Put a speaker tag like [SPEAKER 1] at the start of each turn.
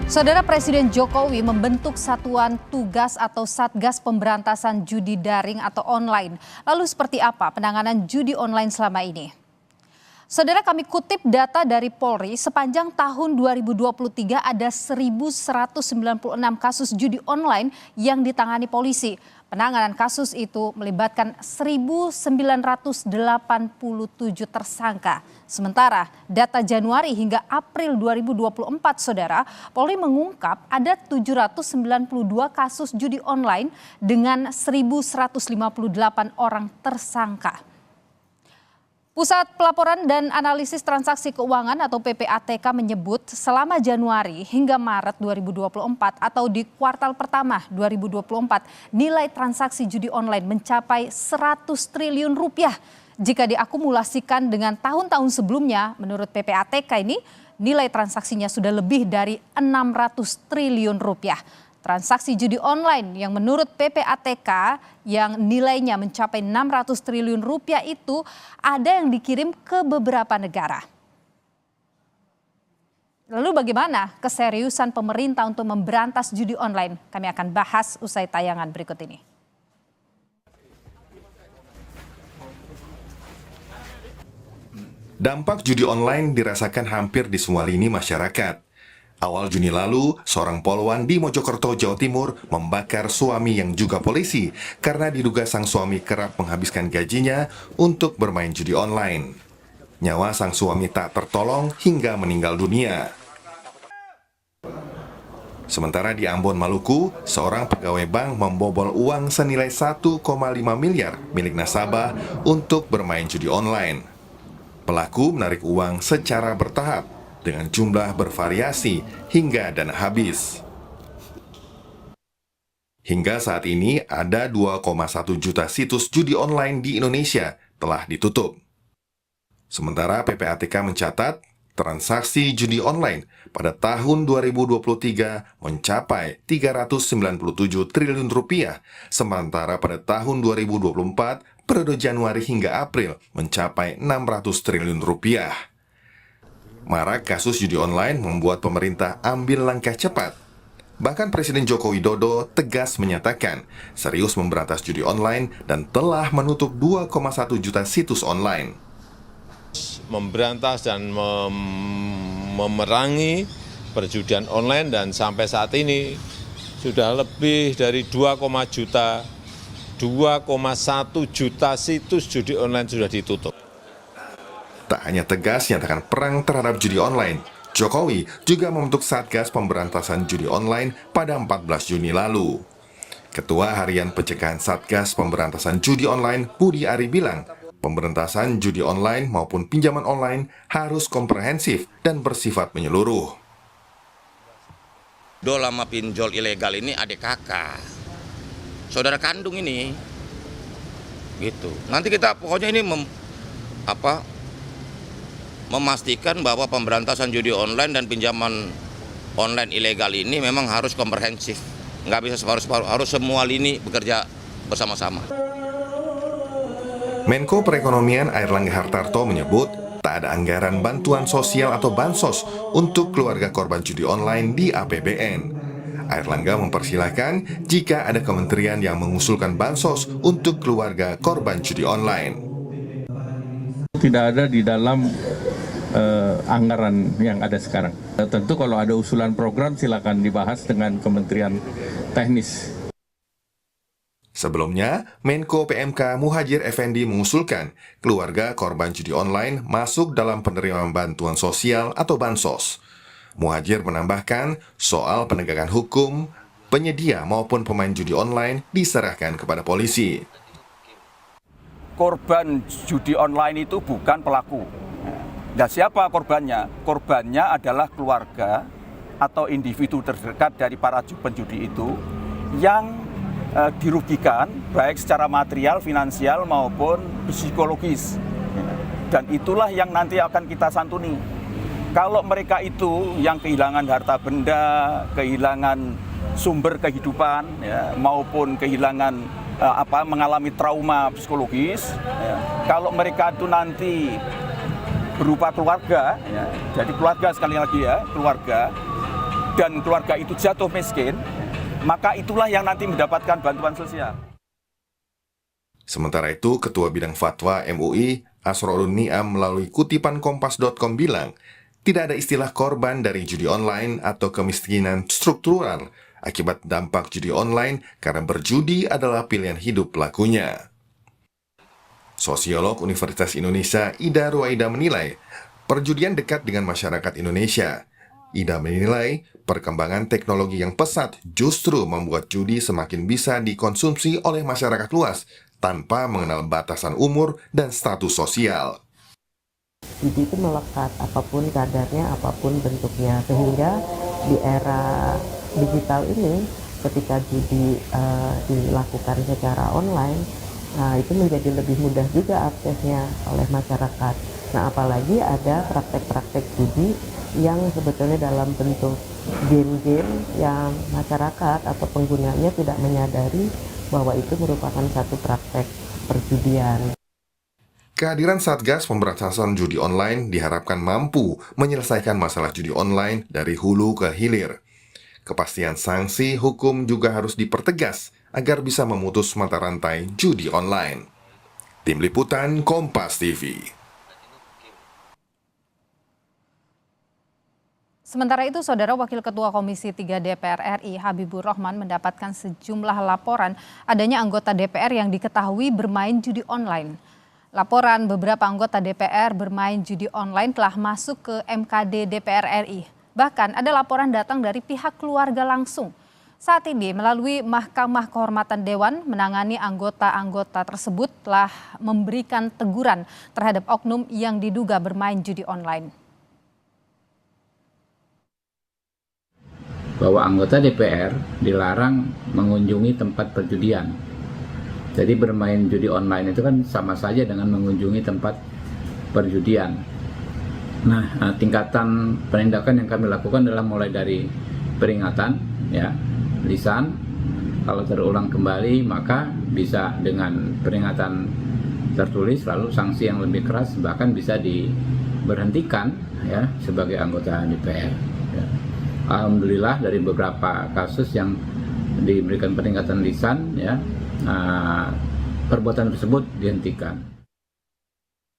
[SPEAKER 1] Saudara Presiden Jokowi membentuk Satuan Tugas atau Satgas Pemberantasan Judi Daring atau Online. Lalu seperti apa penanganan judi online selama ini? Saudara, kami kutip data dari Polri, sepanjang tahun 2023 ada 1.196 kasus judi online yang ditangani polisi. Penanganan kasus itu melibatkan 1.987 tersangka. Sementara data Januari hingga April 2024, Saudara, Polri mengungkap ada 792 kasus judi online dengan 1.158 orang tersangka. Pusat Pelaporan dan Analisis Transaksi Keuangan atau PPATK menyebut selama Januari hingga Maret 2024 atau di kuartal pertama 2024 nilai transaksi judi online mencapai 100 triliun rupiah. Jika diakumulasikan dengan tahun-tahun sebelumnya, menurut PPATK ini nilai transaksinya sudah lebih dari 600 triliun rupiah. Transaksi judi online yang menurut PPATK yang nilainya mencapai 600 triliun rupiah itu ada yang dikirim ke beberapa negara. Lalu bagaimana keseriusan pemerintah untuk memberantas judi online? Kami akan bahas usai tayangan berikut ini.
[SPEAKER 2] Dampak judi online dirasakan hampir di semua lini masyarakat. Awal Juni lalu, seorang poluan di Mojokerto, Jawa Timur membakar suami yang juga polisi karena diduga sang suami kerap menghabiskan gajinya untuk bermain judi online. Nyawa sang suami tak tertolong hingga meninggal dunia. Sementara di Ambon, Maluku, seorang pegawai bank membobol uang senilai 1,5 miliar milik nasabah untuk bermain judi online. Pelaku menarik uang secara bertahap dengan jumlah bervariasi hingga dana habis. Hingga saat ini ada 2,1 juta situs judi online di Indonesia telah ditutup. Sementara PPATK mencatat transaksi judi online pada tahun 2023 mencapai 397 triliun rupiah, sementara pada tahun 2024 periode Januari hingga April mencapai 600 triliun rupiah. Marak kasus judi online membuat pemerintah ambil langkah cepat. Bahkan Presiden Joko Widodo tegas menyatakan serius memberantas judi online dan telah menutup 2,1 juta situs online.
[SPEAKER 3] Memberantas dan memerangi perjudian online dan sampai saat ini sudah lebih dari 2,1 juta situs judi online sudah ditutup.
[SPEAKER 2] Tak hanya tegas nyatakan perang terhadap judi online, Jokowi juga membentuk Satgas Pemberantasan Judi Online pada 14 Juni lalu. Ketua Harian Pencegahan Satgas Pemberantasan Judi Online, Budi Ari bilang, pemberantasan judi online maupun pinjaman online harus komprehensif dan bersifat menyeluruh.
[SPEAKER 4] Dol sama pinjol ilegal ini adik kakak, saudara kandung ini, gitu. Nanti kita pokoknya ini memastikan bahwa pemberantasan judi online dan pinjaman online ilegal ini memang harus komprehensif. Nggak bisa separuh-separuh, harus semua lini bekerja bersama-sama.
[SPEAKER 2] Menko Perekonomian Airlangga Hartarto menyebut tak ada anggaran bantuan sosial atau bansos untuk keluarga korban judi online di APBN. Airlangga mempersilahkan jika ada kementerian yang mengusulkan bansos untuk keluarga korban judi online.
[SPEAKER 5] Tidak ada di dalam anggaran yang ada sekarang. Tentu kalau ada usulan program silakan dibahas dengan Kementerian Teknis.
[SPEAKER 2] Sebelumnya, Menko PMK Muhadjir Effendi mengusulkan keluarga korban judi online masuk dalam penerimaan bantuan sosial atau bansos. Muhadjir menambahkan soal penegakan hukum, penyedia maupun pemain judi online diserahkan kepada polisi.
[SPEAKER 6] Korban judi online itu bukan pelaku. Dan siapa korbannya? Korbannya adalah keluarga atau individu terdekat dari para penjudi itu yang dirugikan baik secara material, finansial maupun psikologis. Dan itulah yang nanti akan kita santuni. Kalau mereka itu yang kehilangan harta benda, kehilangan sumber kehidupan, ya, maupun kehilangan mengalami trauma psikologis, ya, kalau mereka itu nanti berupa keluarga, ya, jadi keluarga sekali lagi ya, keluarga dan keluarga itu jatuh miskin, maka itulah yang nanti mendapatkan bantuan sosial.
[SPEAKER 2] Sementara itu, Ketua Bidang Fatwa MUI, Asrorun Niam melalui kutipan kompas.com bilang, tidak ada istilah korban dari judi online atau kemiskinan struktural akibat dampak judi online karena berjudi adalah pilihan hidup pelakunya. Sosiolog Universitas Indonesia Ida Ruwaida menilai, perjudian dekat dengan masyarakat Indonesia. Ida menilai, perkembangan teknologi yang pesat justru membuat judi semakin bisa dikonsumsi oleh masyarakat luas tanpa mengenal batasan umur dan status sosial.
[SPEAKER 7] Judi itu melekat apapun kadarnya, apapun bentuknya, sehingga di era digital ini ketika judi dilakukan secara online, itu menjadi lebih mudah juga aksesnya oleh masyarakat. Nah, apalagi ada praktek-praktek judi yang sebetulnya dalam bentuk game-game yang masyarakat atau penggunanya tidak menyadari bahwa itu merupakan satu praktek perjudian.
[SPEAKER 2] Kehadiran Satgas Pemberantasan Judi Online diharapkan mampu menyelesaikan masalah judi online dari hulu ke hilir. Kepastian sanksi hukum juga harus dipertegas agar bisa memutus mata rantai judi online. Tim Liputan Kompas TV.
[SPEAKER 1] Sementara itu, Saudara Wakil Ketua Komisi 3 DPR RI Habibur Rahman mendapatkan sejumlah laporan adanya anggota DPR yang diketahui bermain judi online. Laporan beberapa anggota DPR bermain judi online telah masuk ke MKD DPR RI. Bahkan ada laporan datang dari pihak keluarga langsung. Saat ini melalui Mahkamah Kehormatan Dewan menangani anggota-anggota tersebut telah memberikan teguran terhadap oknum yang diduga bermain judi online.
[SPEAKER 8] Bahwa anggota DPR dilarang mengunjungi tempat perjudian. Jadi bermain judi online itu kan sama saja dengan mengunjungi tempat perjudian. Nah, tingkatan penindakan yang kami lakukan adalah mulai dari peringatan, ya, lisan. Kalau terulang kembali maka bisa dengan peringatan tertulis, lalu sanksi yang lebih keras, bahkan bisa diberhentikan, ya, sebagai anggota DPR. Ya. Alhamdulillah dari beberapa kasus yang diberikan peringatan lisan, ya, perbuatan tersebut dihentikan.